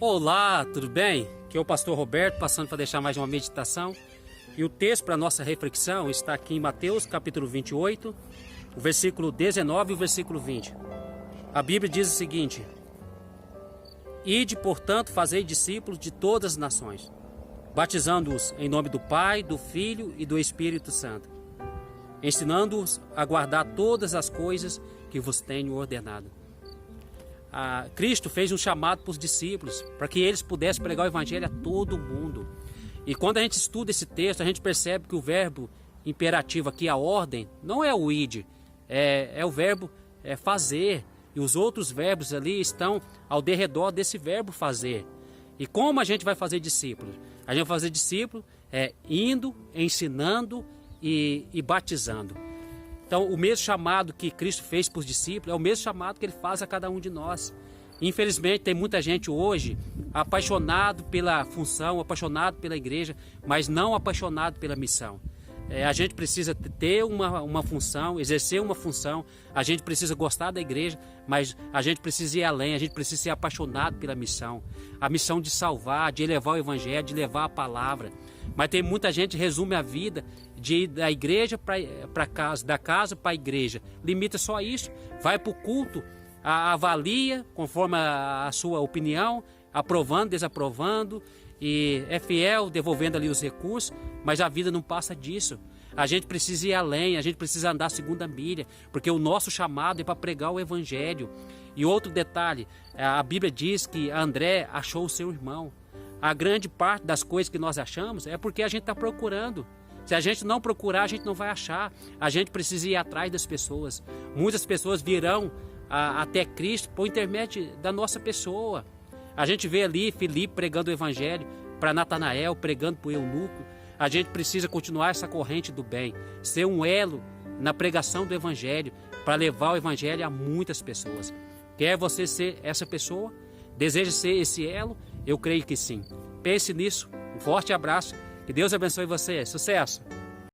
Olá, tudo bem? Aqui é o pastor Roberto, passando para deixar mais uma meditação. E o texto para a nossa reflexão está aqui em Mateus capítulo 28, o versículo 19 e o versículo 20. A Bíblia diz o seguinte: Ide, portanto, fazei discípulos de todas as nações, batizando-os em nome do Pai, do Filho e do Espírito Santo, ensinando-os a guardar todas as coisas que vos tenho ordenado. Cristo fez um chamado para os discípulos, para que eles pudessem pregar o Evangelho a todo mundo. E quando a gente estuda esse texto, a gente percebe que o verbo imperativo aqui, a ordem, não é o ide, é o verbo fazer. E os outros verbos ali estão ao derredor desse verbo fazer. E como a gente vai fazer discípulos? A gente vai fazer discípulo indo, ensinando e batizando. Então, o mesmo chamado que Cristo fez para os discípulos é o mesmo chamado que Ele faz a cada um de nós. Infelizmente, tem muita gente hoje apaixonado pela função, apaixonado pela igreja, mas não apaixonado pela missão. A gente precisa ter uma função, exercer uma função, a gente precisa gostar da igreja, mas a gente precisa ir além, a gente precisa ser apaixonado pela missão. A missão de salvar, de levar o Evangelho, de levar a palavra. Mas tem muita gente que resume a vida de ir da igreja para casa, da casa para a igreja. Limita só isso, vai para o culto, avalia conforme a sua opinião, aprovando, desaprovando, e é fiel, devolvendo ali os recursos, mas a vida não passa disso. A gente precisa ir além, a gente precisa andar a segunda milha, porque o nosso chamado é para pregar o Evangelho. E outro detalhe, a Bíblia diz que André achou o seu irmão. A grande parte das coisas que nós achamos é porque a gente está procurando. Se a gente não procurar, a gente não vai achar. A gente precisa ir atrás das pessoas. Muitas pessoas virão até Cristo por intermédio da nossa pessoa. A gente vê ali Filipe pregando o Evangelho para Natanael, pregando para o eunuco. A gente precisa continuar essa corrente do bem, ser um elo na pregação do Evangelho, para levar o Evangelho a muitas pessoas. Quer você ser essa pessoa? Deseja ser esse elo? Eu creio que sim. Pense nisso. Um forte abraço. Que Deus abençoe você. Sucesso!